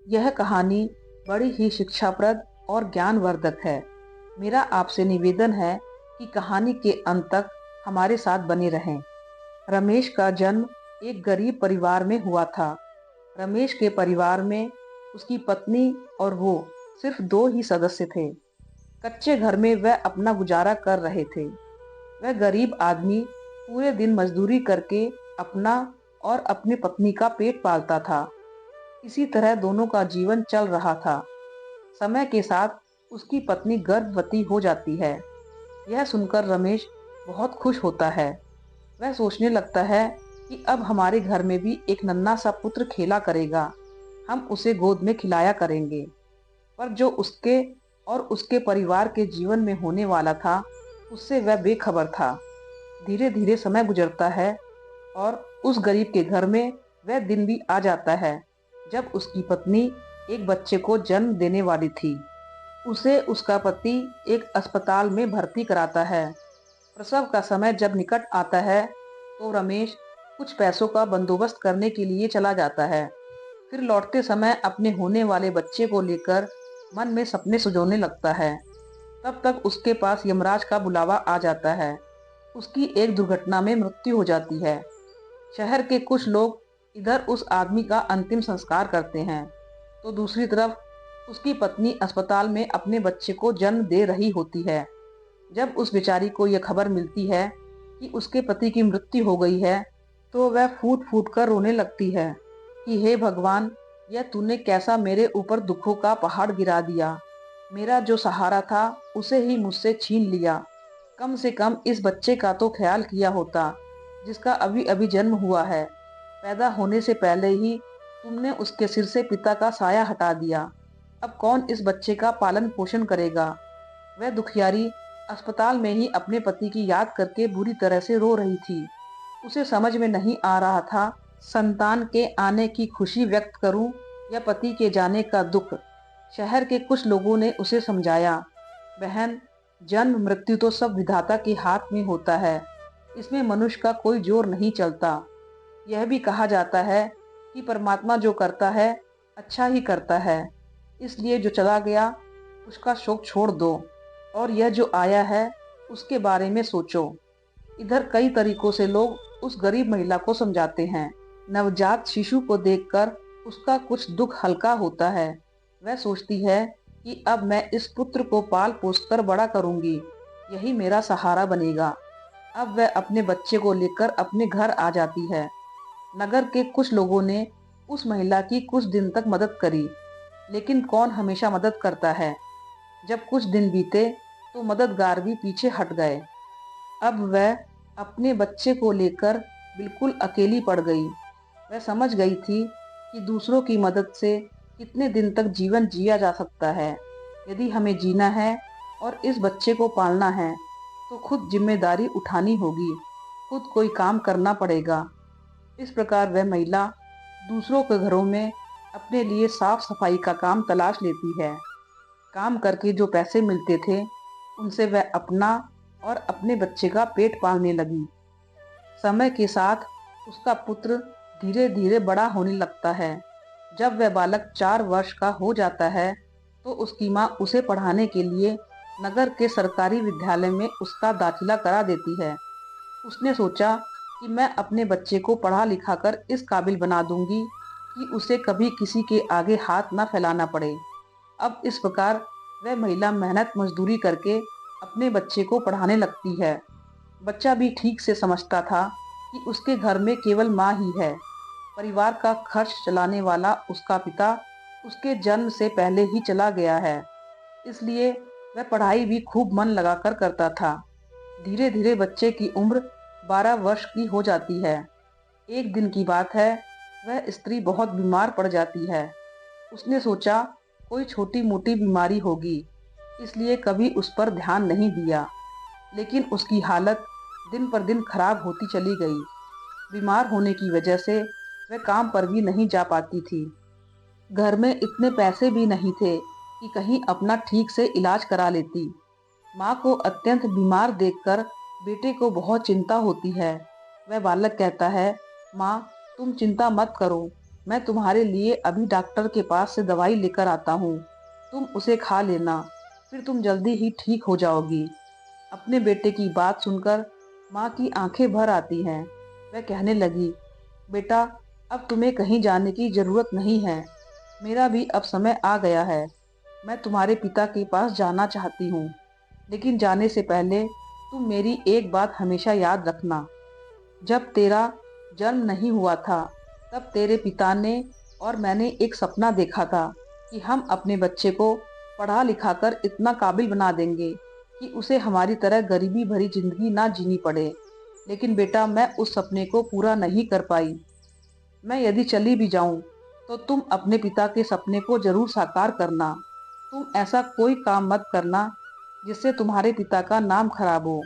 यह कहानी बड़ी ही शिक्षाप्रद और ज्ञानवर्धक है। मेरा आपसे निवेदन है कि कहानी के अंत तक हमारे साथ बने रहें। रमेश का जन्म एक गरीब परिवार में हुआ था। रमेश के परिवार में उसकी पत्नी और वो सिर्फ दो ही सदस्य थे। कच्चे घर में वह अपना गुजारा कर रहे थे। वह गरीब आदमी पूरे दिन मजदूरी करके अपना और अपनी पत्नी का पेट पालता था। इसी तरह दोनों का जीवन चल रहा था। समय के साथ उसकी पत्नी गर्भवती हो जाती है। यह सुनकर रमेश बहुत खुश होता है। वह सोचने लगता है कि अब हमारे घर में भी एक नन्हा सा पुत्र खेला करेगा। हम उसे गोद में खिलाया करेंगे। पर जो उसके और उसके परिवार के जीवन में होने वाला था, उससे वह बेखबर था। धीरे धीरे समय गुजरता है और उस गरीब के घर में वह दिन भी आ जाता है जब उसकी पत्नी एक बच्चे को जन्म देने वाली थी। उसे उसका पति एक अस्पताल में भर्ती कराता है। प्रसव का समय जब निकट आता है तो रमेश कुछ पैसों का बंदोबस्त करने के लिए चला जाता है। फिर लौटते समय अपने होने वाले बच्चे को लेकर मन में सपने सुजोने लगता है। तब तक उसके पास यमराज का बुलावा आ जाता है। उसकी एक दुर्घटना में मृत्यु हो जाती है। शहर के कुछ लोग इधर उस आदमी का अंतिम संस्कार करते हैं, तो दूसरी तरफ उसकी पत्नी अस्पताल में अपने बच्चे को जन्म दे रही होती है। जब उस बेचारी को यह खबर मिलती है कि उसके पति की मृत्यु हो गई है, तो वह फूट फूट कर रोने लगती है कि हे भगवान, यह तूने कैसा मेरे ऊपर दुखों का पहाड़ गिरा दिया। मेरा जो सहारा था उसे ही मुझसे छीन लिया। कम से कम इस बच्चे का तो ख्याल किया होता, जिसका अभी अभी जन्म हुआ है। पैदा होने से पहले ही तुमने उसके सिर से पिता का साया हटा दिया। अब कौन इस बच्चे का पालन पोषण करेगा। वह दुखियारी अस्पताल में ही अपने पति की याद करके बुरी तरह से रो रही थी। उसे समझ में नहीं आ रहा था, संतान के आने की खुशी व्यक्त करूं या पति के जाने का दुख। शहर के कुछ लोगों ने उसे समझाया, बहन, जन्म मृत्यु तो सब विधाता के हाथ में होता है, इसमें मनुष्य का कोई जोर नहीं चलता। यह भी कहा जाता है कि परमात्मा जो करता है अच्छा ही करता है, इसलिए जो चला गया उसका शोक छोड़ दो और यह जो आया है उसके बारे में सोचो। इधर कई तरीकों से लोग उस गरीब महिला को समझाते हैं। नवजात शिशु को देखकर उसका कुछ दुख हल्का होता है। वह सोचती है कि अब मैं इस पुत्र को पाल पोस कर बड़ा करूंगी, यही मेरा सहारा बनेगा। अब वह अपने बच्चे को लेकर अपने घर आ जाती है। नगर के कुछ लोगों ने उस महिला की कुछ दिन तक मदद करी, लेकिन कौन हमेशा मदद करता है। जब कुछ दिन बीते तो मददगार भी पीछे हट गए। अब वह अपने बच्चे को लेकर बिल्कुल अकेली पड़ गई। वह समझ गई थी कि दूसरों की मदद से कितने दिन तक जीवन जिया जा सकता है। यदि हमें जीना है और इस बच्चे को पालना है, तो खुद जिम्मेदारी उठानी होगी, खुद कोई काम करना पड़ेगा। इस प्रकार वह महिला दूसरों के घरों में अपने लिए साफ सफाई का काम तलाश लेती है। काम करके जो पैसे मिलते थे, उनसे वह अपना और अपने बच्चे का पेट पालने लगी। समय के साथ उसका पुत्र धीरे धीरे बड़ा होने लगता है। जब वह बालक 4 वर्ष का हो जाता है, तो उसकी माँ उसे पढ़ाने के लिए नगर के सरकारी विद्यालय में उसका दाखिला करा देती है। उसने सोचा कि मैं अपने बच्चे को पढ़ा लिखा कर इस काबिल बना दूंगी कि उसे कभी किसी के आगे हाथ ना फैलाना पड़े। अब इस प्रकार वह महिला मेहनत मजदूरी करके अपने बच्चे को पढ़ाने लगती है। बच्चा भी ठीक से समझता था कि उसके घर में केवल माँ ही है। परिवार का खर्च चलाने वाला उसका पिता उसके जन्म से पहले ही चला गया है, इसलिए वह पढ़ाई भी खूब मन लगाकर करता था। धीरे धीरे बच्चे की उम्र 12 वर्ष की हो जाती है। एक दिन की बात है, वह स्त्री बहुत बीमार पड़ जाती है। उसने सोचा कोई छोटी मोटी बीमारी होगी, इसलिए कभी उस पर ध्यान नहीं दिया। लेकिन उसकी हालत दिन पर दिन खराब होती चली गई। बीमार होने की वजह से वह काम पर भी नहीं जा पाती थी। घर में इतने पैसे भी नहीं थे कि कहीं अपना ठीक से इलाज करा लेती। माँ को अत्यंत बीमार देखकर बेटे को बहुत चिंता होती है। वह बालक कहता है, माँ, तुम चिंता मत करो, मैं तुम्हारे लिए अभी डॉक्टर के पास से दवाई लेकर आता हूँ, तुम उसे खा लेना, फिर तुम जल्दी ही ठीक हो जाओगी। अपने बेटे की बात सुनकर माँ की आंखें भर आती हैं। वह कहने लगी, बेटा, अब तुम्हें कहीं जाने की जरूरत नहीं है। मेरा भी अब समय आ गया है। मैं तुम्हारे पिता के पास जाना चाहती हूँ, लेकिन जाने से पहले तुम मेरी एक बात हमेशा याद रखना। जब तेरा जन्म नहीं हुआ था, तब तेरे पिता ने और मैंने एक सपना देखा था कि हम अपने बच्चे को पढ़ा लिखा कर इतना काबिल बना देंगे कि उसे हमारी तरह गरीबी भरी जिंदगी ना जीनी पड़े। लेकिन बेटा, मैं उस सपने को पूरा नहीं कर पाई। मैं यदि चली भी जाऊं, तो तुम अपने पिता के सपने को जरूर साकार करना। तुम ऐसा कोई काम मत करना जिससे तुम्हारे पिता का नाम खराब हो।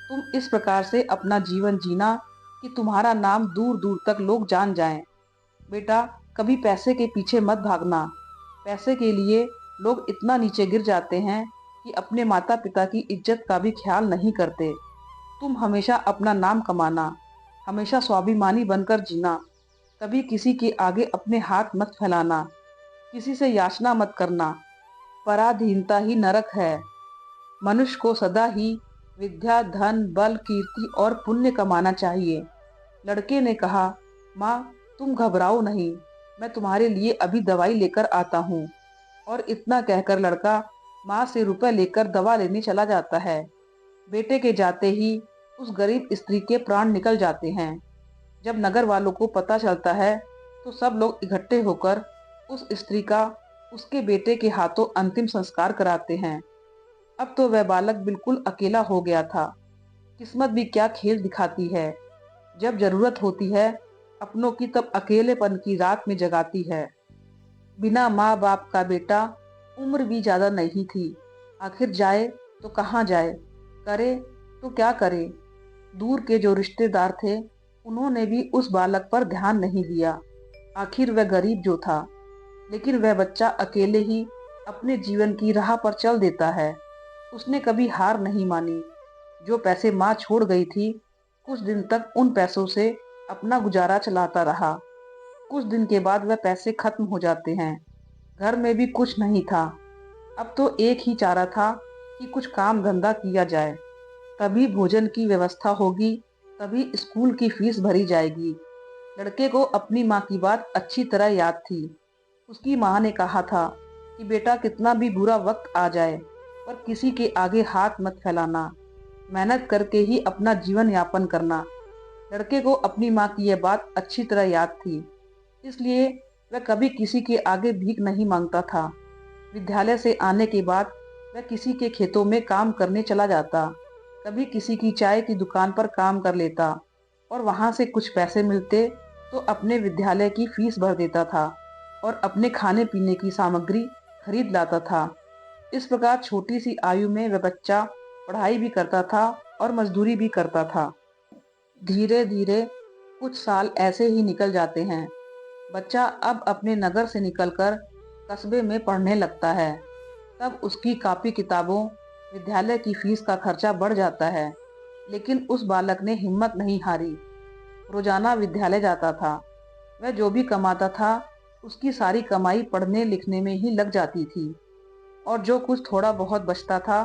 तुम इस प्रकार से अपना जीवन जीना कि तुम्हारा नाम दूर दूर तक लोग जान जाएं। बेटा, कभी पैसे के पीछे मत भागना। पैसे के लिए लोग इतना नीचे गिर जाते हैं कि अपने माता पिता की इज्जत का भी ख्याल नहीं करते। तुम हमेशा अपना नाम कमाना, हमेशा स्वाभिमानी बनकर जीना। कभी किसी के आगे अपने हाथ मत फैलाना, किसी से याचना मत करना। पराधीनता ही नरक है। मनुष्य को सदा ही विद्या, धन, बल, कीर्ति और पुण्य कमाना चाहिए। लड़के ने कहा, माँ, तुम घबराओ नहीं, मैं तुम्हारे लिए अभी दवाई लेकर आता हूँ। और इतना कहकर लड़का माँ से रुपए लेकर दवा लेने चला जाता है। बेटे के जाते ही उस गरीब स्त्री के प्राण निकल जाते हैं। जब नगर वालों को पता चलता है, तो सब लोग इकट्ठे होकर उस स्त्री का उसके बेटे के हाथों अंतिम संस्कार कराते हैं। अब तो वह बालक बिल्कुल अकेला हो गया था। किस्मत भी क्या खेल दिखाती है। जब जरूरत होती है अपनों की, तब अकेलेपन की रात में जगाती है। बिना माँ बाप का बेटा, उम्र भी ज्यादा नहीं थी। आखिर जाए तो कहाँ जाए, करे तो क्या करे। दूर के जो रिश्तेदार थे, उन्होंने भी उस बालक पर ध्यान नहीं दिया। आखिर वह गरीब जो था, लेकिन वह बच्चा अकेले ही अपने जीवन की राह पर चल देता है। उसने कभी हार नहीं मानी। जो पैसे माँ छोड़ गई थी, कुछ दिन तक उन पैसों से अपना गुजारा चलाता रहा। कुछ दिन के बाद वह पैसे खत्म हो जाते हैं। घर में भी कुछ नहीं था। अब तो एक ही चारा था कि कुछ काम धंधा किया जाए। तभी भोजन की व्यवस्था होगी, तभी स्कूल की फीस भरी जाएगी। लड़के को अपनी माँ की बात अच्छी तरह याद थी। उसकी माँ ने कहा था कि बेटा, कितना भी बुरा वक्त आ जाए, पर किसी के आगे हाथ मत फैलाना, मेहनत करके ही अपना जीवन यापन करना। लड़के को अपनी माँ की यह बात अच्छी तरह याद थी, इसलिए वह कभी किसी के आगे भीख नहीं मांगता था। विद्यालय से आने के बाद वह किसी के खेतों में काम करने चला जाता, कभी किसी की चाय की दुकान पर काम कर लेता, और वहां से कुछ पैसे मिलते तो अपने विद्यालय की फीस भर देता था और अपने खाने पीने की सामग्री खरीद लाता था। इस प्रकार छोटी सी आयु में वह बच्चा पढ़ाई भी करता था और मजदूरी भी करता था। धीरे धीरे कुछ साल ऐसे ही निकल जाते हैं। बच्चा अब अपने नगर से निकलकर कस्बे में पढ़ने लगता है। तब उसकी कॉपी किताबों, विद्यालय की फीस का खर्चा बढ़ जाता है। लेकिन उस बालक ने हिम्मत नहीं हारी। रोजाना विद्यालय जाता था। वह जो भी कमाता था, उसकी सारी कमाई पढ़ने लिखने में ही लग जाती थी, और जो कुछ थोड़ा बहुत बचता था,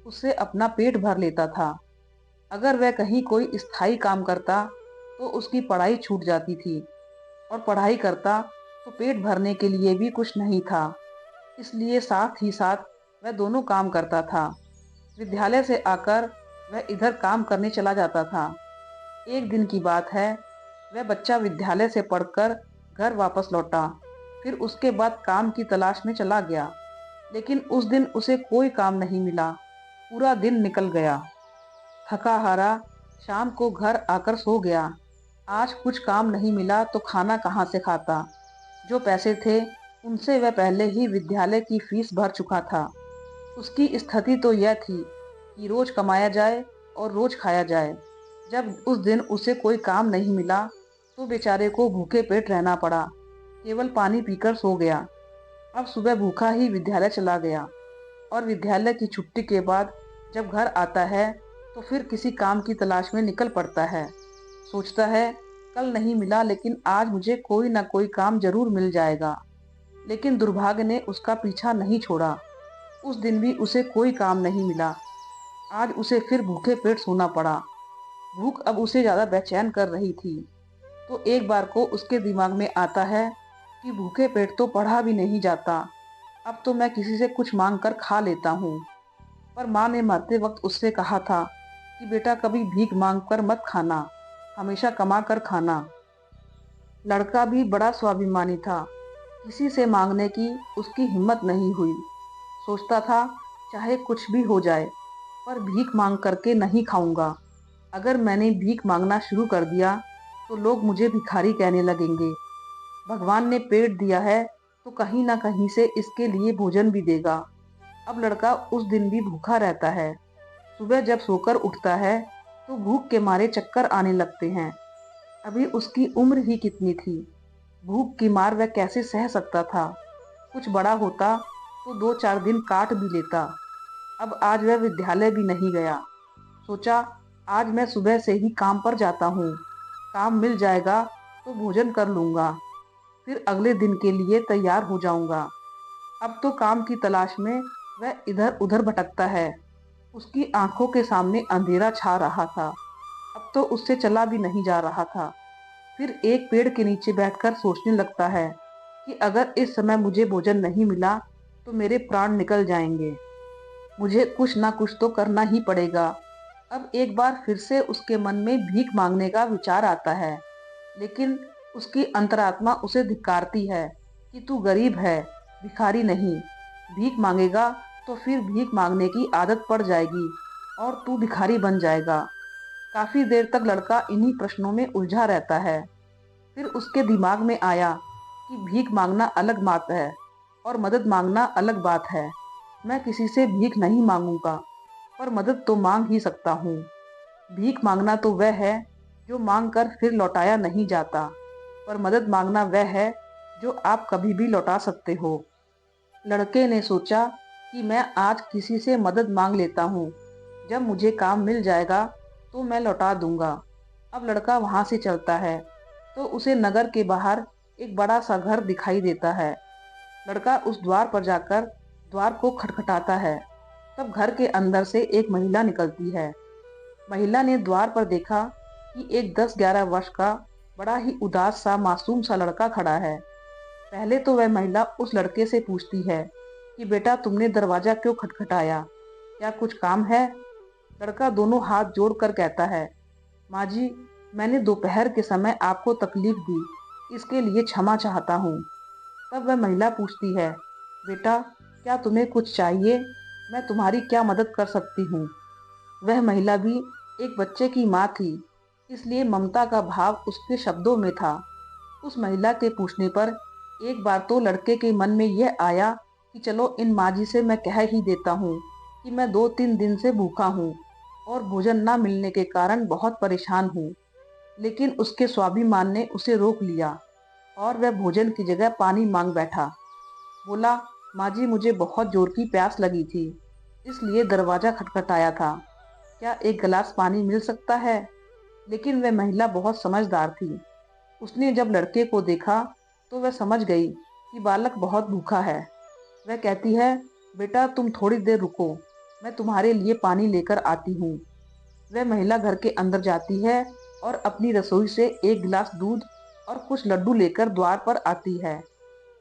उससे अपना पेट भर लेता था। अगर वह कहीं कोई स्थायी काम करता, तो उसकी पढ़ाई छूट जाती थी, और पढ़ाई करता तो पेट भरने के लिए भी कुछ नहीं था। इसलिए साथ ही साथ वह दोनों काम करता था। विद्यालय से आकर वह इधर काम करने चला जाता था। एक दिन की बात है, वह बच्चा विद्यालय से पढ़कर घर वापस लौटा। फिर उसके बाद काम की तलाश में चला गया, लेकिन उस दिन उसे कोई काम नहीं मिला। पूरा दिन निकल गया। थका हारा शाम को घर आकर सो गया। आज कुछ काम नहीं मिला तो खाना कहाँ से खाता। जो पैसे थे, उनसे वह पहले ही विद्यालय की फीस भर चुका था। उसकी स्थिति तो यह थी कि रोज कमाया जाए और रोज खाया जाए। जब उस दिन उसे कोई काम नहीं मिला, तो बेचारे को भूखे पेट रहना पड़ा। केवल पानी पीकर सो गया। अब सुबह भूखा ही विद्यालय चला गया, और विद्यालय की छुट्टी के बाद जब घर आता है, तो फिर किसी काम की तलाश में निकल पड़ता है। सोचता है, कल नहीं मिला, लेकिन आज मुझे कोई ना कोई काम जरूर मिल जाएगा। लेकिन दुर्भाग्य ने उसका पीछा नहीं छोड़ा। उस दिन भी उसे कोई काम नहीं मिला। आज उसे फिर भूखे पेट सोना पड़ा। भूख अब उसे ज्यादा बेचैन कर रही थी। तो एक बार को उसके दिमाग में आता है कि भूखे पेट तो पढ़ा भी नहीं जाता। अब तो मैं किसी से कुछ मांग कर खा लेता हूँ। पर माँ ने मरते वक्त उससे कहा था कि बेटा, कभी भीख मांग कर मत खाना, हमेशा कमा कर खाना। लड़का भी बड़ा स्वाभिमानी था। किसी से मांगने की उसकी हिम्मत नहीं हुई। सोचता था चाहे कुछ भी हो जाए, पर भीख मांग करके नहीं खाऊंगा। अगर मैंने भीख मांगना शुरू कर दिया तो लोग मुझे भिखारी कहने लगेंगे। भगवान ने पेट दिया है तो कहीं ना कहीं से इसके लिए भोजन भी देगा। अब लड़का उस दिन भी भूखा रहता है। सुबह जब सोकर उठता है तो भूख के मारे चक्कर आने लगते हैं। अभी उसकी उम्र ही कितनी थी। भूख की मार वह कैसे सह सकता था। कुछ बड़ा होता तो 2-4 दिन काट भी लेता। अब आज वह विद्यालय भी नहीं गया। सोचा आज मैं सुबह से ही काम पर जाता हूँ, काम मिल जाएगा तो भोजन कर लूंगा, फिर अगले दिन के लिए तैयार हो जाऊंगा। अब तो काम की तलाश में वह इधर उधर भटकता है। उसकी आंखों के सामने अंधेरा छा रहा था। अब तो उससे चला भी नहीं जा रहा था। फिर एक पेड़ के नीचे बैठकर सोचने लगता है कि अगर इस समय मुझे भोजन नहीं मिला तो मेरे प्राण निकल जाएंगे। मुझे कुछ ना कुछ तो करना ही पड़ेगा। अब एक बार फिर से उसके मन में भीख मांगने का विचार आता है, लेकिन उसकी अंतरात्मा उसे धिक्कारती है कि तू गरीब है, भिखारी नहीं। भीख मांगेगा तो फिर भीख मांगने की आदत पड़ जाएगी और तू भिखारी बन जाएगा। काफी देर तक लड़का इन्हीं प्रश्नों में उलझा रहता है। फिर उसके दिमाग में आया कि भीख मांगना अलग बात है और मदद मांगना अलग बात है। मैं किसी से भीख नहीं मांगूंगा, पर मदद तो मांग ही सकता हूँ। भीख मांगना तो वह है जो मांग कर फिर लौटाया नहीं जाता, पर मदद मांगना वह है जो आप कभी भी लौटा सकते हो। लड़के ने सोचा कि मैं आज किसी से मदद मांग लेता हूँ, जब मुझे काम मिल जाएगा तो मैं लौटा दूंगा। अब लड़का वहां से चलता है तो उसे नगर के बाहर एक बड़ा सा घर दिखाई देता है। लड़का उस द्वार पर जाकर द्वार को खटखटाता है। तब घर के अंदर से एक महिला निकलती है। महिला ने द्वार पर देखा कि एक 10-11 वर्ष का बड़ा ही उदास सा मासूम सा लड़का खड़ा है। पहले तो वह महिला उस लड़के से पूछती है कि बेटा, तुमने दरवाजा क्यों खटखटाया, क्या कुछ काम है? लड़का दोनों हाथ जोड़कर कहता है, माँ जी, मैंने दोपहर के समय आपको तकलीफ दी, इसके लिए क्षमा चाहता हूँ। तब वह महिला पूछती है, बेटा, क्या तुम्हें कुछ चाहिए? मैं तुम्हारी क्या मदद कर सकती हूँ? वह महिला भी एक बच्चे की माँ थी, इसलिए ममता का भाव उसके शब्दों में था। उस महिला के पूछने पर एक बार तो लड़के के मन में यह आया कि चलो इन माँ जी से मैं कह ही देता हूँ कि मैं 2-3 दिन से भूखा हूँ और भोजन न मिलने के कारण बहुत परेशान हूँ। लेकिन उसके स्वाभिमान ने उसे रोक लिया और वह भोजन की जगह पानी मांग बैठा। बोला, माँ जी, मुझे बहुत जोर की प्यास लगी थी, इसलिए दरवाजा खटखटाया था। क्या एक गिलास पानी मिल सकता है? लेकिन वह महिला बहुत समझदार थी। उसने जब लड़के को देखा तो वह समझ गई कि बालक बहुत भूखा है। वह कहती है, बेटा, तुम थोड़ी देर रुको, मैं तुम्हारे लिए पानी लेकर आती हूँ। वह महिला घर के अंदर जाती है और अपनी रसोई से एक गिलास दूध और कुछ लड्डू लेकर द्वार पर आती है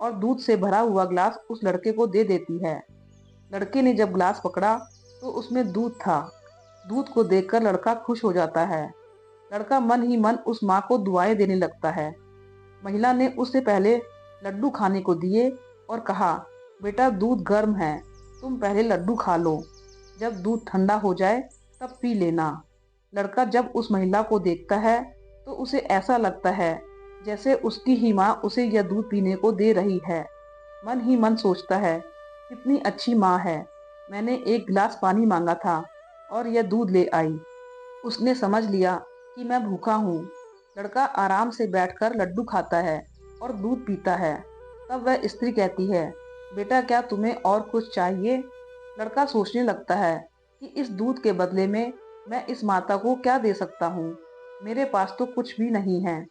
और दूध से भरा हुआ गिलास उस लड़के को दे देती है। लड़के ने जब गिलास पकड़ा तो उसमें दूध था। दूध को देखकर लड़का खुश हो जाता है। लड़का मन ही मन उस माँ को दुआएं देने लगता है। महिला ने उससे पहले लड्डू खाने को दिए और कहा, बेटा, दूध गर्म है, तुम पहले लड्डू खा लो, जब दूध ठंडा हो जाए तब पी लेना। लड़का जब उस महिला को देखता है तो उसे ऐसा लगता है जैसे उसकी ही माँ उसे यह दूध पीने को दे रही है। मन ही मन सोचता है, कितनी अच्छी माँ है, मैंने एक गिलास पानी मांगा था और यह दूध ले आई। उसने समझ लिया कि मैं भूखा हूँ। लड़का आराम से बैठकर लड्डू खाता है और दूध पीता है। तब वह स्त्री कहती है, बेटा, क्या तुम्हें और कुछ चाहिए? लड़का सोचने लगता है कि इस दूध के बदले में मैं इस माता को क्या दे सकता हूँ। मेरे पास तो कुछ भी नहीं है।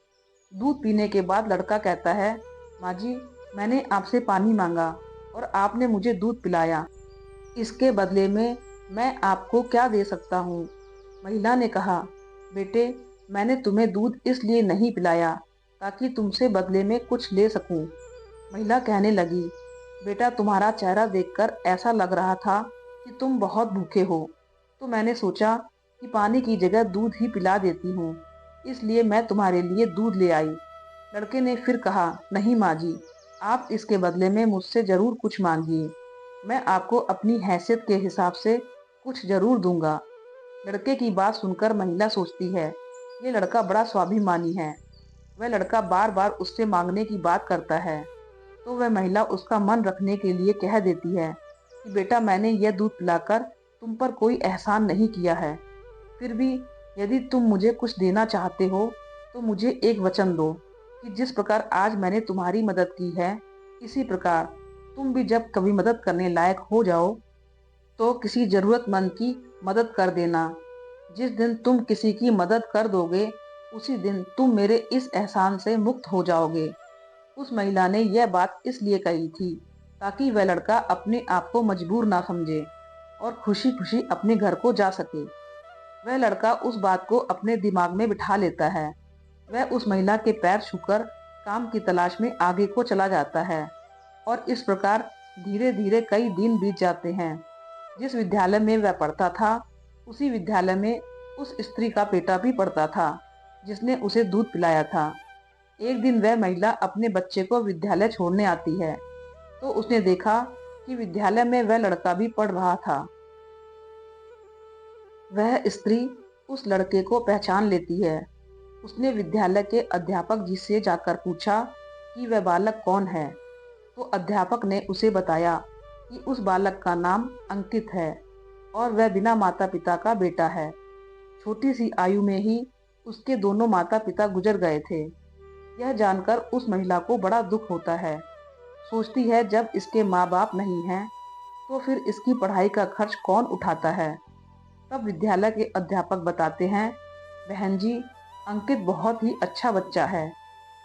दूध पीने के बाद लड़का कहता है, माँ जी, मैंने आपसे पानी मांगा और आपने मुझे दूध पिलाया। इसके बदले में मैं आपको क्या दे सकता हूँ? महिला ने कहा, बेटे, मैंने तुम्हें दूध इसलिए नहीं पिलाया ताकि तुमसे बदले में कुछ ले सकूं। महिला कहने लगी, बेटा, तुम्हारा चेहरा देखकर ऐसा लग रहा था कि तुम बहुत भूखे हो, तो मैंने सोचा कि पानी की जगह दूध ही पिला देती हूँ, इसलिए मैं तुम्हारे लिए दूध ले आई। लड़के ने फिर कहा, नहीं माँ जी, आप इसके बदले में मुझसे जरूर कुछ मांगिए। मैं आपको अपनी हैसियत के हिसाब से कुछ जरूर दूंगा। लड़के की बात सुनकर महिला सोचती है, ये लड़का बड़ा स्वाभिमानी है। वह लड़का बार बार उससे मांगने की बात करता है, तो वह महिला उसका मन रखने के लिए कह देती है कि बेटा, मैंने यह दूध पिलाकर तुम पर कोई एहसान नहीं किया है। फिर भी यदि तुम मुझे कुछ देना चाहते हो तो मुझे एक वचन दो कि जिस प्रकार आज मैंने तुम्हारी मदद की है, इसी प्रकार तुम भी जब कभी मदद करने लायक हो जाओ तो किसी जरूरतमंद की मदद कर देना। जिस दिन तुम किसी की मदद कर दोगे, उसी दिन तुम मेरे इस एहसान से मुक्त हो जाओगे। उस महिला ने यह बात इसलिए कही थी ताकि वह लड़का अपने आप को मजबूर ना समझे और खुशी खुशी अपने घर को जा सके। वह लड़का उस बात को अपने दिमाग में बिठा लेता है। वह उस महिला के पैर छूकर काम की तलाश में आगे को चला जाता है और इस प्रकार धीरे धीरे कई दिन बीत जाते हैं। जिस विद्यालय में वह पढ़ता था, उसी विद्यालय में उस स्त्री का बेटा भी पढ़ता था जिसने उसे दूध पिलाया था। एक दिन वह महिला अपने बच्चे को विद्यालय छोड़ने आती है, तो उसने देखा कि विद्यालय में वह लड़का भी पढ़ रहा था। वह स्त्री उस लड़के को पहचान लेती है। उसने विद्यालय के अध्यापक जी से जाकर पूछा कि वह बालक कौन है, तो अध्यापक ने उसे बताया कि उस बालक का नाम अंकित है और वह बिना माता पिता का बेटा है। छोटी सी आयु में ही उसके दोनों माता पिता गुजर गए थे। यह जानकर उस महिला को बड़ा दुख होता है। सोचती है, जब इसके माँ बाप नहीं हैं तो फिर इसकी पढ़ाई का खर्च कौन उठाता है। तब विद्यालय के अध्यापक बताते हैं, बहन जी, अंकित बहुत ही अच्छा बच्चा है।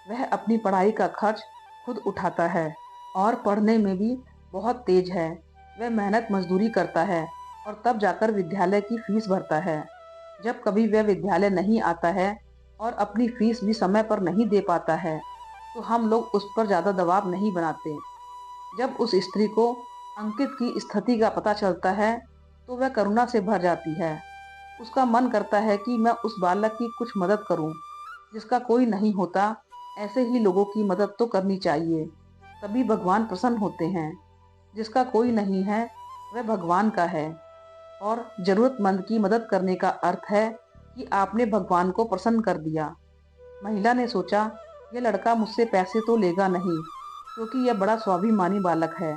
वह अपनी पढ़ाई का खर्च खुद उठाता है और पढ़ने में भी बहुत तेज है। वह मेहनत मजदूरी करता है और तब जाकर विद्यालय की फीस भरता है। जब कभी वह विद्यालय नहीं आता है और अपनी फीस भी समय पर नहीं दे पाता है, तो हम लोग उस पर ज़्यादा दबाव नहीं बनाते। जब उस स्त्री को अंकित की स्थिति का पता चलता है, तो वह करुणा से भर जाती है। उसका मन करता है कि मैं उस बालक की कुछ मदद करूं, जिसका कोई नहीं होता। ऐसे ही लोगों की मदद तो करनी चाहिए, तभी भगवान प्रसन्न होते हैं। जिसका कोई नहीं है, वह भगवान का है। और जरूरतमंद की मदद करने का अर्थ है कि आपने भगवान को प्रसन्न कर दिया। महिला ने सोचा, यह लड़का मुझसे पैसे तो लेगा नहीं, क्योंकि यह बड़ा स्वाभिमानी बालक है।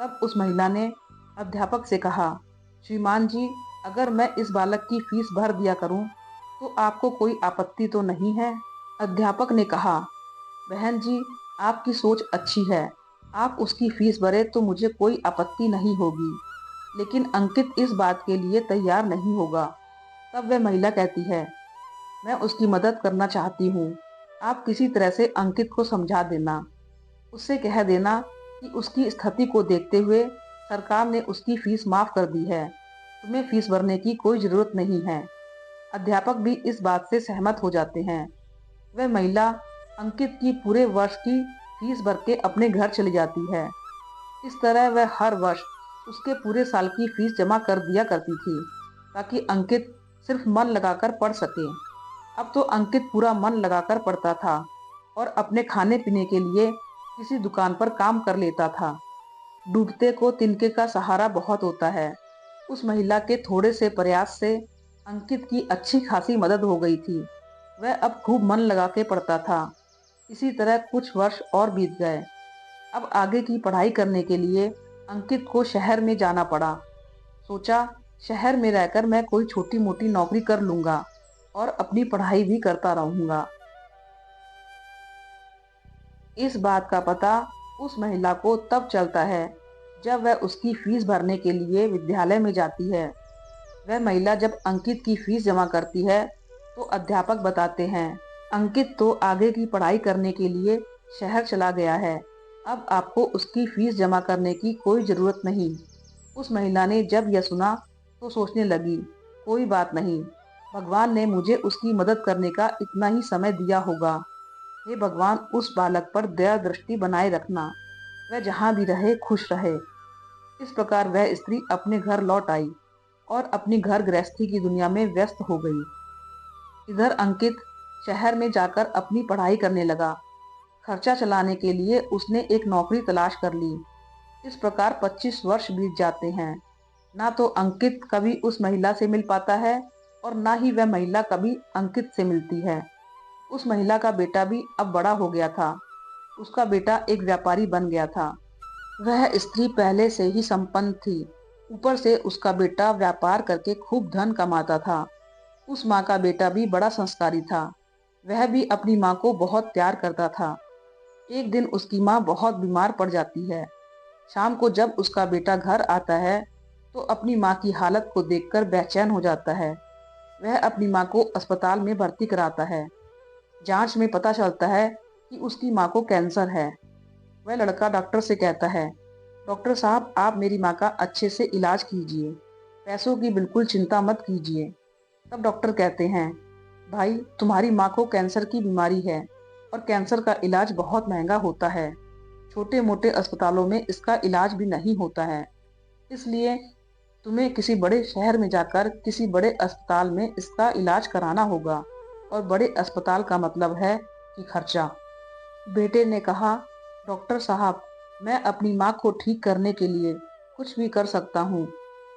तब उस महिला ने अध्यापक से कहा, श्रीमान जी, अगर मैं इस बालक की फीस भर दिया करूं, तो आपको कोई आपत्ति तो नहीं है? अध्यापक ने कहा, बहन जी, आपकी सोच अच्छी है। आप उसकी फीस भरे तो मुझे कोई आपत्ति नहीं होगी, लेकिन अंकित इस बात के लिए तैयार नहीं होगा। तब वह महिला कहती है, मैं उसकी मदद करना चाहती हूँ। आप किसी तरह से अंकित को समझा देना। उससे कह देना कि उसकी स्थिति को देखते हुए सरकार ने उसकी फीस माफ कर दी है। तुम्हें फीस भरने की कोई जरूरत नहीं है। अध्यापक भी इस बात से सहमत हो जाते हैं। वह महिला अंकित की पूरे वर्ष की फीस भर के अपने घर चली जाती है। इस तरह वह हर वर्ष उसके पूरे साल की फीस जमा कर दिया करती थी, ताकि अंकित सिर्फ मन लगाकर पढ़ सके। अब तो अंकित पूरा मन लगाकर पढ़ता था और अपने खाने पीने के लिए किसी दुकान पर काम कर लेता था। डूबते को तिनके का सहारा बहुत होता है। उस महिला के थोड़े से प्रयास से अंकित की अच्छी खासी मदद हो गई थी। वह अब खूब मन लगा के पढ़ता था। इसी तरह कुछ वर्ष और बीत गए। अब आगे की पढ़ाई करने के लिए अंकित को शहर में जाना पड़ा। सोचा, शहर में रहकर मैं कोई छोटी मोटी नौकरी कर लूंगा और अपनी पढ़ाई भी करता रहूंगा। इस बात का पता उस महिला को तब चलता है जब वह उसकी फीस भरने के लिए विद्यालय में जाती है। वह महिला जब अंकित की फीस जमा करती है तो अध्यापक बताते हैं अंकित तो आगे की पढ़ाई करने के लिए शहर चला गया है। अब आपको उसकी फीस जमा करने की कोई ज़रूरत नहीं। उस महिला ने जब यह सुना तो सोचने लगी, कोई बात नहीं, भगवान ने मुझे उसकी मदद करने का इतना ही समय दिया होगा। हे भगवान, उस बालक पर दया दृष्टि बनाए रखना, वह जहाँ भी रहे खुश रहे। इस प्रकार वह स्त्री अपने घर लौट आई और अपनी घर गृहस्थी की दुनिया में व्यस्त हो गई। इधर अंकित शहर में जाकर अपनी पढ़ाई करने लगा। खर्चा चलाने के लिए उसने एक नौकरी तलाश कर ली। इस प्रकार 25 वर्ष बीत जाते हैं। ना तो अंकित कभी उस महिला से मिल पाता है और ना ही वह महिला कभी अंकित से मिलती है। उस महिला का बेटा भी अब बड़ा हो गया था। उसका बेटा एक व्यापारी बन गया था। वह स्त्री पहले से ही संपन्न थी। ऊपर से उसका बेटा व्यापार करके खूब धन कमाता था। उस माँ का बेटा भी बड़ा संस्कारी था। वह भी अपनी माँ को बहुत प्यार करता था। एक दिन उसकी माँ बहुत बीमार पड़ जाती है। शाम को जब उसका बेटा घर आता है तो अपनी माँ की हालत को देखकर बेचैन हो जाता है। वह अपनी माँ को अस्पताल में भर्ती कराता है। जांच में पता चलता है कि उसकी माँ को कैंसर है। वह लड़का डॉक्टर से कहता है, डॉक्टर साहब, आप मेरी माँ का अच्छे से इलाज कीजिए, पैसों की बिल्कुल चिंता मत कीजिए। तब डॉक्टर कहते हैं, भाई, तुम्हारी माँ को कैंसर की बीमारी है और कैंसर का इलाज बहुत महंगा होता है। छोटे मोटे अस्पतालों में इसका इलाज भी नहीं होता है। इसलिए तुम्हें किसी बड़े शहर में जाकर किसी बड़े अस्पताल में इसका इलाज कराना होगा। और बड़े अस्पताल का मतलब है कि खर्चा। बेटे ने कहा, डॉक्टर साहब, मैं अपनी माँ को ठीक करने के लिए कुछ भी कर सकता हूँ।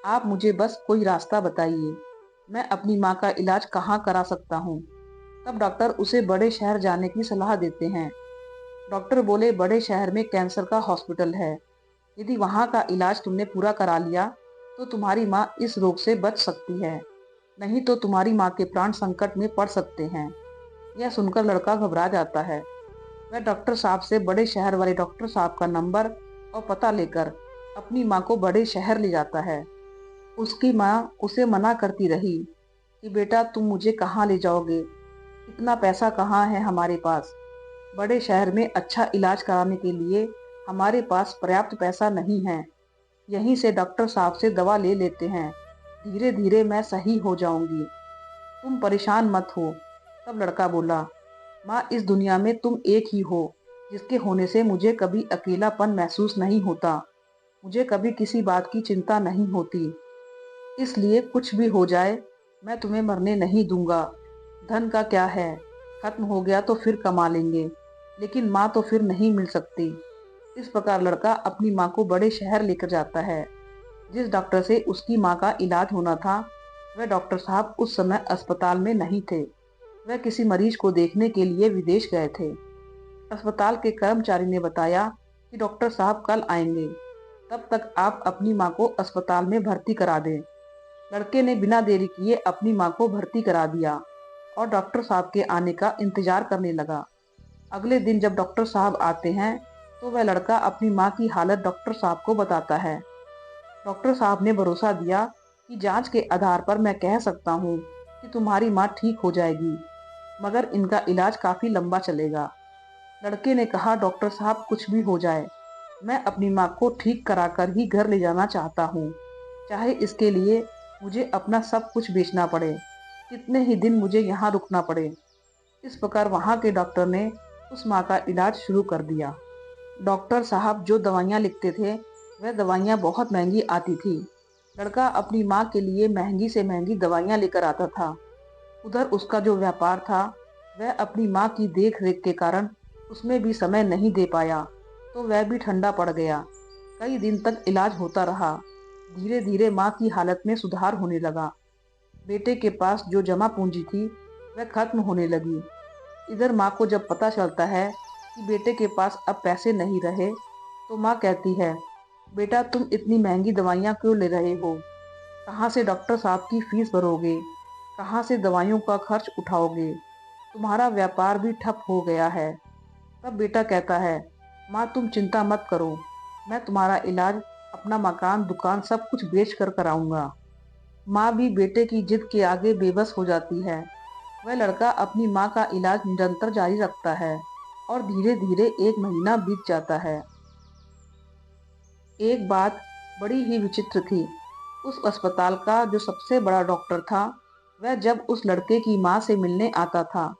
आप मुझे बस कोई रास्ता बताइए। मैं अपनी माँ का इलाज कहाँ करा सकता हूँ। तब डॉक्टर उसे बड़े शहर जाने की सलाह देते हैं। डॉक्टर बोले, बड़े शहर में कैंसर का हॉस्पिटल है। यदि वहाँ का इलाज तुमने पूरा करा लिया तो तुम्हारी माँ इस रोग से बच सकती है, नहीं तो तुम्हारी माँ के प्राण संकट में पड़ सकते हैं। यह सुनकर लड़का घबरा जाता है। वह डॉक्टर साहब से बड़े शहर वाले डॉक्टर साहब का नंबर और पता लेकर अपनी माँ को बड़े शहर ले जाता है। उसकी माँ उसे मना करती रही कि बेटा, तुम मुझे कहाँ ले जाओगे, इतना पैसा कहाँ है हमारे पास। बड़े शहर में अच्छा इलाज कराने के लिए हमारे पास पर्याप्त पैसा नहीं है। यहीं से डॉक्टर साहब से दवा ले लेते हैं, धीरे धीरे मैं सही हो जाऊंगी, तुम परेशान मत हो। तब लड़का बोला, माँ, इस दुनिया में तुम एक ही हो जिसके होने से मुझे कभी अकेलापन महसूस नहीं होता। मुझे कभी किसी बात की चिंता नहीं होती। इसलिए कुछ भी हो जाए, मैं तुम्हें मरने नहीं दूंगा। धन का क्या है, खत्म हो गया तो फिर कमा लेंगे, लेकिन माँ तो फिर नहीं मिल सकती। इस प्रकार लड़का अपनी माँ को बड़े शहर लेकर जाता है। जिस डॉक्टर से उसकी माँ का इलाज होना था, वह डॉक्टर साहब उस समय अस्पताल में नहीं थे। वह किसी मरीज को देखने के लिए विदेश गए थे। अस्पताल के कर्मचारी ने बताया कि डॉक्टर साहब कल आएंगे, तब तक आप अपनी माँ को अस्पताल में भर्ती करा दें। लड़के ने बिना देरी किए अपनी माँ को भर्ती करा दिया और डॉक्टर साहब के आने का इंतजार करने लगा। अगले दिन जब डॉक्टर साहब आते हैं तो वह लड़का अपनी माँ की हालत डॉक्टर साहब को बताता है। डॉक्टर साहब ने भरोसा दिया कि जांच के आधार पर मैं कह सकता हूँ कि तुम्हारी माँ ठीक हो जाएगी, मगर इनका इलाज काफी लंबा चलेगा। लड़के ने कहा, डॉक्टर साहब, कुछ भी हो जाए, मैं अपनी माँ को ठीक कराकर ही घर ले जाना चाहता हूँ, चाहे इसके लिए मुझे अपना सब कुछ बेचना पड़े, कितने ही दिन मुझे यहाँ रुकना पड़े। इस प्रकार वहाँ के डॉक्टर ने उस माँ का इलाज शुरू कर दिया। डॉक्टर साहब जो दवाइयाँ लिखते थे वह दवाइयाँ बहुत महंगी आती थी। लड़का अपनी माँ के लिए महंगी से महंगी दवाइयाँ लेकर आता था। उधर उसका जो व्यापार था वह अपनी माँ की देख रेख के कारण उसमें भी समय नहीं दे पाया, तो वह भी ठंडा पड़ गया। कई दिन तक इलाज होता रहा। धीरे धीरे माँ की हालत में सुधार होने लगा। बेटे के पास जो जमा पूंजी थी वह खत्म होने लगी। इधर माँ को जब पता चलता है कि बेटे के पास अब पैसे नहीं रहे, तो माँ कहती है, बेटा, तुम इतनी महंगी दवाइयाँ क्यों ले रहे हो? कहाँ से डॉक्टर साहब की फीस भरोगे? कहाँ से दवाइयों का खर्च उठाओगे? तुम्हारा व्यापार भी ठप हो गया है। तब बेटा कहता है, माँ, तुम चिंता मत करो, मैं तुम्हारा इलाज, अपना मकान, दुकान सब कुछ बेच कर कराऊंगा। माँ भी बेटे की जिद के आगे बेबस हो जाती है। वह लड़का अपनी माँ का इलाज निरंतर जारी रखता है और धीरे धीरे 1 महीना बीत जाता है। एक बात बड़ी ही विचित्र थी। उस अस्पताल का जो सबसे बड़ा डॉक्टर था, वह जब उस लड़के की माँ से मिलने आता था,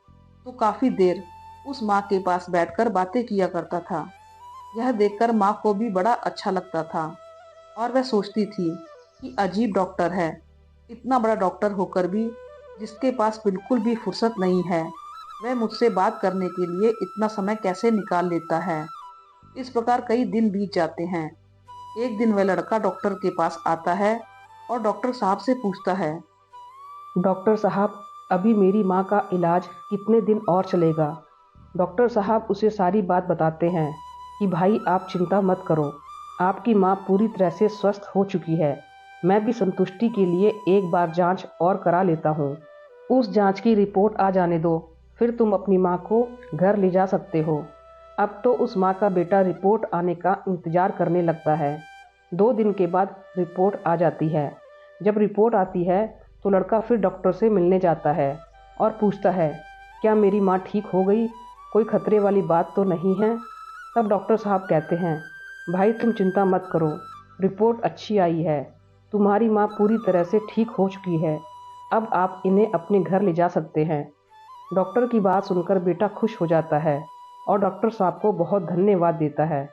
तो काफी देर उस माँ के पास बैठकर बातें किया करता था। यह देखकर माँ को भी बड़ा अच्छा लगता था और वह सोचती थी कि अजीब डॉक्टर है। इतना बड़ा डॉक्टर होकर भी जिसके पास बिल्कुल भी फुर्सत नहीं है, वह मुझसे बात करने के लिए इतना समय कैसे निकाल लेता है। इस प्रकार कई दिन बीत जाते हैं। एक दिन वह लड़का डॉक्टर के पास आता है और डॉक्टर साहब से पूछता है। डॉक्टर साहब, अभी मेरी माँ का इलाज कितने दिन और चलेगा? डॉक्टर साहब उसे सारी बात बताते हैं कि भाई आप चिंता मत करो, आपकी माँ पूरी तरह से स्वस्थ हो चुकी है। मैं भी संतुष्टि के लिए एक बार जांच और करा लेता हूँ। उस जांच की रिपोर्ट आ जाने दो, फिर तुम अपनी माँ को घर ले जा सकते हो। अब तो उस माँ का बेटा रिपोर्ट आने का इंतज़ार करने लगता है। 2 दिन के बाद रिपोर्ट आ जाती है। जब रिपोर्ट आती है तो लड़का फिर डॉक्टर से मिलने जाता है और पूछता है, क्या मेरी माँ ठीक हो गई? कोई खतरे वाली बात तो नहीं है? तब डॉक्टर साहब कहते हैं, भाई तुम चिंता मत करो, रिपोर्ट अच्छी आई है, तुम्हारी माँ पूरी तरह से ठीक हो चुकी है। अब आप इन्हें अपने घर ले जा सकते हैं। डॉक्टर की बात सुनकर बेटा खुश हो जाता है और डॉक्टर साहब को बहुत धन्यवाद देता है।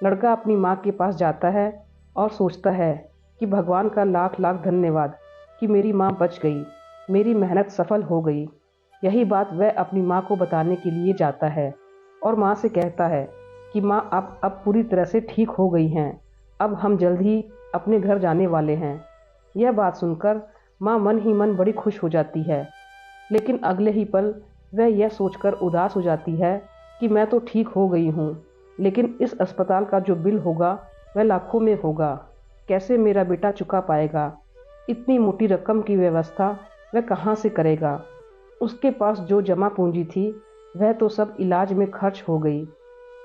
लड़का अपनी माँ के पास जाता है और सोचता है कि भगवान का लाख लाख धन्यवाद कि मेरी माँ बच गई, मेरी मेहनत सफल हो गई। यही बात वह अपनी माँ को बताने के लिए जाता है और माँ से कहता है कि माँ आप अब पूरी तरह से ठीक हो गई हैं, अब हम जल्द ही अपने घर जाने वाले हैं। यह बात सुनकर माँ मन ही मन बड़ी खुश हो जाती है, लेकिन अगले ही पल वह यह सोचकर उदास हो जाती है कि मैं तो ठीक हो गई हूँ, लेकिन इस अस्पताल का जो बिल होगा वह लाखों में होगा। कैसे मेरा बेटा चुका पाएगा? इतनी मोटी रकम की व्यवस्था वह कहाँ से करेगा? उसके पास जो जमा पूंजी थी वह तो सब इलाज में खर्च हो गई।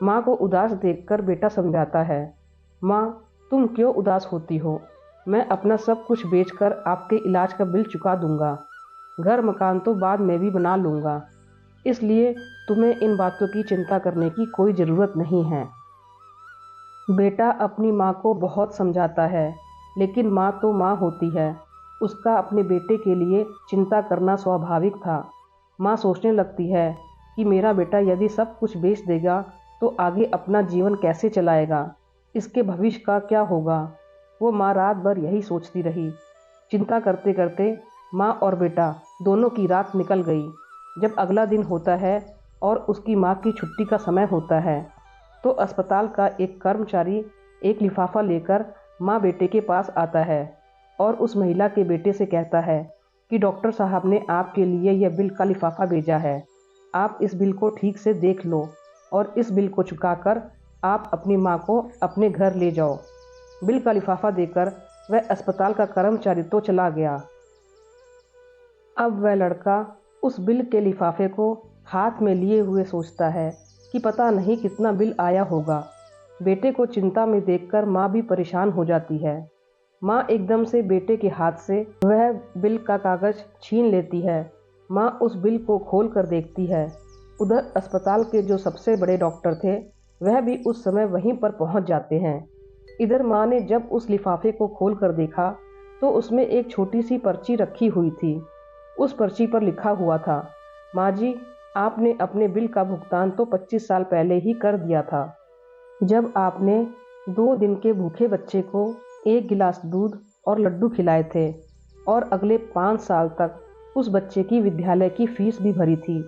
माँ को उदास देखकर बेटा समझाता है, माँ तुम क्यों उदास होती हो? मैं अपना सब कुछ बेचकर आपके इलाज का बिल चुका दूंगा। घर मकान तो बाद में भी बना लूँगा, इसलिए तुम्हें इन बातों की चिंता करने की कोई ज़रूरत नहीं है। बेटा अपनी माँ को बहुत समझाता है, लेकिन माँ तो माँ होती है, उसका अपने बेटे के लिए चिंता करना स्वाभाविक था। माँ सोचने लगती है कि मेरा बेटा यदि सब कुछ बेच देगा तो आगे अपना जीवन कैसे चलाएगा, इसके भविष्य का क्या होगा। वो माँ रात भर यही सोचती रही। चिंता करते करते माँ और बेटा दोनों की रात निकल गई। जब अगला दिन होता है और उसकी माँ की छुट्टी का समय होता है, तो अस्पताल का एक कर्मचारी एक लिफाफा लेकर माँ बेटे के पास आता है और उस महिला के बेटे से कहता है कि डॉक्टर साहब ने आपके लिए यह बिल का लिफाफा भेजा है, आप इस बिल को ठीक से देख लो और इस बिल को चुकाकर आप अपनी माँ को अपने घर ले जाओ। बिल का लिफाफा देकर वह अस्पताल का कर्मचारी तो चला गया। अब वह लड़का उस बिल के लिफाफे को हाथ में लिए हुए सोचता है कि पता नहीं कितना बिल आया होगा। बेटे को चिंता में देखकर माँ भी परेशान हो जाती है। माँ एकदम से बेटे के हाथ से वह बिल का कागज़ छीन लेती है। माँ उस बिल को खोल कर देखती है। उधर अस्पताल के जो सबसे बड़े डॉक्टर थे वह भी उस समय वहीं पर पहुंच जाते हैं। इधर माँ ने जब उस लिफाफे को खोल कर देखा तो उसमें एक छोटी सी पर्ची रखी हुई थी। उस पर्ची पर लिखा हुआ था, माँ जी आपने अपने बिल का भुगतान तो 25 साल पहले ही कर दिया था, जब आपने 2 दिन के भूखे बच्चे को 1 गिलास दूध और लड्डू खिलाए थे और अगले 5 साल तक उस बच्चे की विद्यालय की फीस भी भरी थी।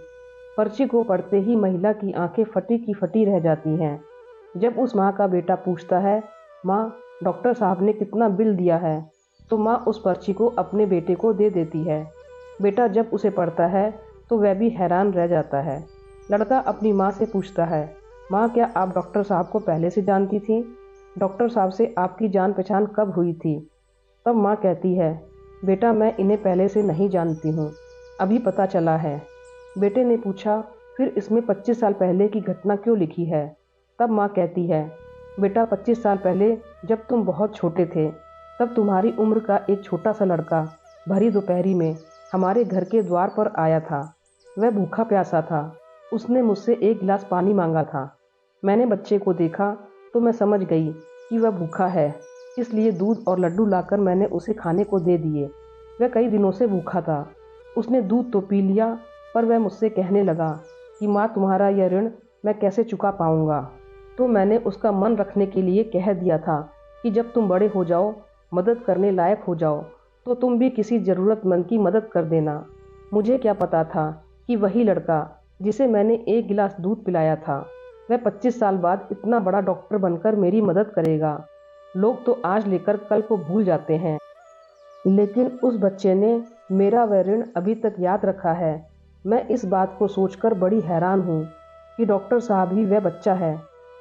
पर्ची को पढ़ते ही महिला की आंखें फटी की फटी रह जाती हैं। जब उस माँ का बेटा पूछता है, माँ डॉक्टर साहब ने कितना बिल दिया है, तो माँ उस पर्ची को अपने बेटे को दे देती है। बेटा जब उसे पढ़ता है तो वह भी हैरान रह जाता है। लड़का अपनी माँ से पूछता है, माँ क्या आप डॉक्टर साहब को पहले से जानती थी? डॉक्टर साहब से आपकी जान पहचान कब हुई थी? तब माँ कहती है, बेटा मैं इन्हें पहले से नहीं जानती हूँ, अभी पता चला है। बेटे ने पूछा, फिर इसमें 25 साल पहले की घटना क्यों लिखी है? तब माँ कहती है, बेटा 25 साल पहले जब तुम बहुत छोटे थे, तब तुम्हारी उम्र का एक छोटा सा लड़का भरी दोपहरी में हमारे घर के द्वार पर आया था। वह भूखा प्यासा था। उसने मुझसे एक गिलास पानी मांगा था। मैंने बच्चे को देखा तो मैं समझ गई कि वह भूखा है, इसलिए दूध और लड्डू लाकर मैंने उसे खाने को दे दिए। वह कई दिनों से भूखा था। उसने दूध तो पी लिया, पर वह मुझसे कहने लगा कि माँ, तुम्हारा यह ऋण मैं कैसे चुका पाऊँगा। तो मैंने उसका मन रखने के लिए कह दिया था कि जब तुम बड़े हो जाओ, मदद करने लायक हो जाओ, तो तुम भी किसी ज़रूरतमंद की मदद कर देना। मुझे क्या पता था कि वही लड़का जिसे मैंने एक गिलास दूध पिलाया था, वह 25 साल बाद इतना बड़ा डॉक्टर बनकर मेरी मदद करेगा। लोग तो आज लेकर कल को भूल जाते हैं, लेकिन उस बच्चे ने मेरा वह ऋण अभी तक याद रखा है। मैं इस बात को सोचकर बड़ी हैरान हूँ कि डॉक्टर साहब ही वह बच्चा है।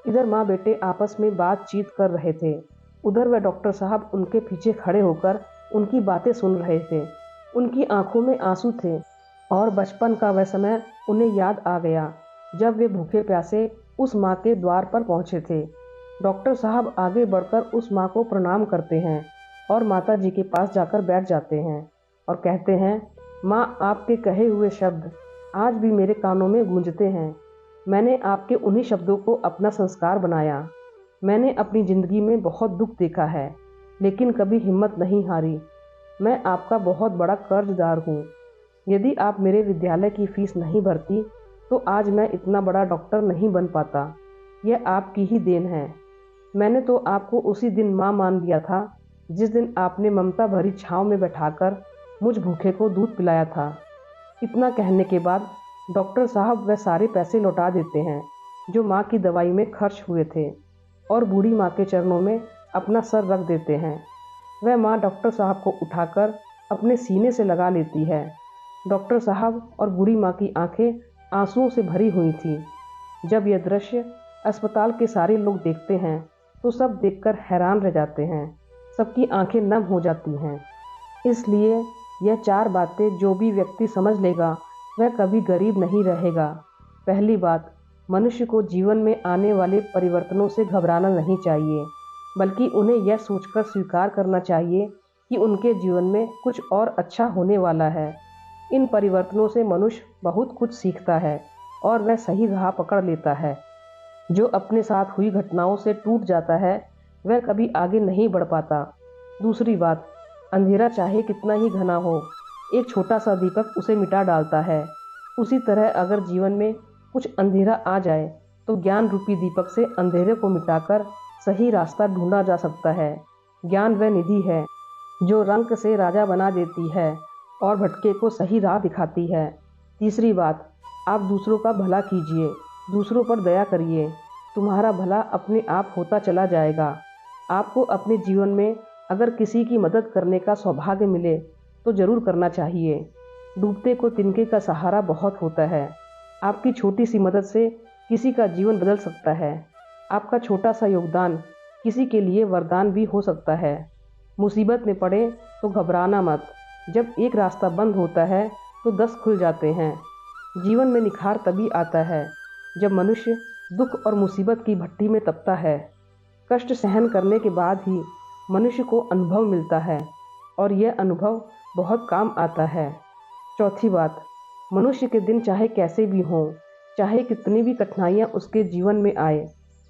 इधर माँ बेटे आपस में बातचीत कर रहे थे, उधर वह डॉक्टर साहब उनके पीछे खड़े होकर उनकी बातें सुन रहे थे। उनकी आंखों में आंसू थे और बचपन का वह समय उन्हें याद आ गया जब वे भूखे प्यासे उस माँ के द्वार पर पहुँचे थे। डॉक्टर साहब आगे बढ़कर उस माँ को प्रणाम करते हैं और माता जी के पास जाकर बैठ जाते हैं और कहते हैं, माँ, आपके कहे हुए शब्द आज भी मेरे कानों में गूंजते हैं। मैंने आपके उन्हीं शब्दों को अपना संस्कार बनाया। मैंने अपनी ज़िंदगी में बहुत दुख देखा है, लेकिन कभी हिम्मत नहीं हारी। मैं आपका बहुत बड़ा कर्जदार हूँ। यदि आप मेरे विद्यालय की फीस नहीं भरती तो आज मैं इतना बड़ा डॉक्टर नहीं बन पाता। यह आपकी ही देन है। मैंने तो आपको उसी दिन माँ मान लिया था जिस दिन आपने ममता भरी छाँव में बैठाकर मुझ भूखे को दूध पिलाया था। इतना कहने के बाद डॉक्टर साहब वह सारे पैसे लौटा देते हैं जो माँ की दवाई में खर्च हुए थे और बूढ़ी माँ के चरणों में अपना सर रख देते हैं। वह माँ डॉक्टर साहब को उठाकर अपने सीने से लगा लेती है। डॉक्टर साहब और बूढ़ी माँ की आंखें आंसुओं से भरी हुई थीं। जब यह दृश्य अस्पताल के सारे लोग देखते हैं तो सब देखकर हैरान रह जाते हैं। सबकी आंखें नम हो जाती हैं। इसलिए यह 4 बातें जो भी व्यक्ति समझ लेगा वह कभी गरीब नहीं रहेगा। पहली बात, मनुष्य को जीवन में आने वाले परिवर्तनों से घबराना नहीं चाहिए, बल्कि उन्हें यह सोचकर स्वीकार करना चाहिए कि उनके जीवन में कुछ और अच्छा होने वाला है। इन परिवर्तनों से मनुष्य बहुत कुछ सीखता है और वह सही राह पकड़ लेता है। जो अपने साथ हुई घटनाओं से टूट जाता है वह कभी आगे नहीं बढ़ पाता। दूसरी बात, अंधेरा चाहे कितना ही घना हो, एक छोटा सा दीपक उसे मिटा डालता है। उसी तरह अगर जीवन में कुछ अंधेरा आ जाए तो ज्ञान रूपी दीपक से अंधेरे को मिटाकर सही रास्ता ढूंढा जा सकता है। ज्ञान वह निधि है जो रंक से राजा बना देती है और भटके को सही राह दिखाती है। तीसरी बात, आप दूसरों का भला कीजिए, दूसरों पर दया करिए। तुम्हारा भला अपने आप होता चला जाएगा। आपको अपने जीवन में अगर किसी की मदद करने का सौभाग्य मिले तो ज़रूर करना चाहिए। डूबते को तिनके का सहारा बहुत होता है। आपकी छोटी सी मदद से किसी का जीवन बदल सकता है। आपका छोटा सा योगदान किसी के लिए वरदान भी हो सकता है। मुसीबत में पड़े तो घबराना मत। जब एक रास्ता बंद होता है तो 10 खुल जाते हैं। जीवन में निखार तभी आता है जब मनुष्य दुख और मुसीबत की भट्टी में तपता है। कष्ट सहन करने के बाद ही मनुष्य को अनुभव मिलता है और यह अनुभव बहुत काम आता है। चौथी बात, मनुष्य के दिन चाहे कैसे भी हों, चाहे कितनी भी कठिनाइयाँ उसके जीवन में आए,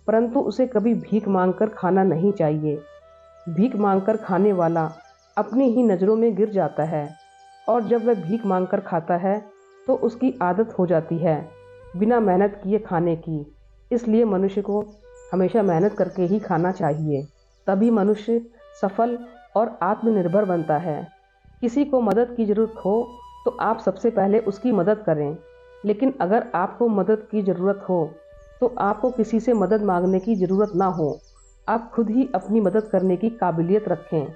परंतु उसे कभी भीख मांगकर खाना नहीं चाहिए। भीख मांगकर खाने वाला अपनी ही नज़रों में गिर जाता है और जब वह भीख मांगकर खाता है तो उसकी आदत हो जाती है बिना मेहनत किए खाने की। इसलिए मनुष्य को हमेशा मेहनत करके ही खाना चाहिए, तभी मनुष्य सफल और आत्मनिर्भर बनता है। किसी को मदद की ज़रूरत हो तो आप सबसे पहले उसकी मदद करें, लेकिन अगर आपको मदद की ज़रूरत हो तो आपको किसी से मदद मांगने की ज़रूरत ना हो। आप खुद ही अपनी मदद करने की काबिलियत रखें।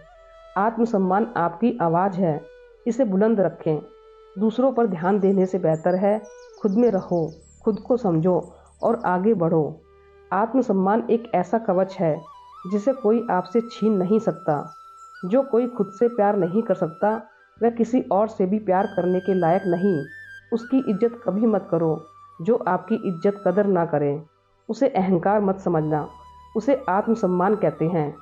आत्मसम्मान आपकी आवाज़ है, इसे बुलंद रखें। दूसरों पर ध्यान देने से बेहतर है खुद में रहो, खुद को समझो और आगे बढ़ो। आत्मसम्मान एक ऐसा कवच है जिसे कोई आपसे छीन नहीं सकता। जो कोई खुद से प्यार नहीं कर सकता वह किसी और से भी प्यार करने के लायक नहीं। उसकी इज्जत कभी मत करो जो आपकी इज्जत कदर ना करे। उसे अहंकार मत समझना, उसे आत्मसम्मान कहते हैं।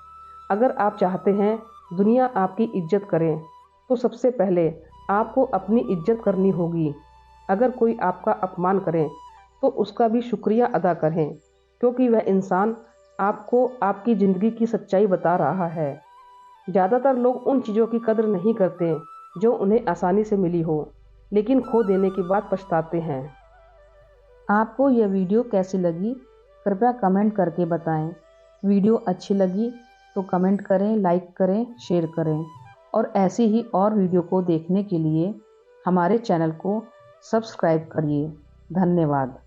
अगर आप चाहते हैं दुनिया आपकी इज्जत करे तो सबसे पहले आपको अपनी इज्जत करनी होगी। अगर कोई आपका अपमान करे तो उसका भी शुक्रिया अदा करें, क्योंकि वह इंसान आपको आपकी ज़िंदगी की सच्चाई बता रहा है। ज़्यादातर लोग उन चीज़ों की कदर नहीं करते जो उन्हें आसानी से मिली हो, लेकिन खो देने के बाद पछताते हैं। आपको यह वीडियो कैसी लगी कृपया कमेंट करके बताएं। वीडियो अच्छी लगी तो कमेंट करें, लाइक करें, शेयर करें और ऐसी ही और वीडियो को देखने के लिए हमारे चैनल को सब्सक्राइब करिए। धन्यवाद।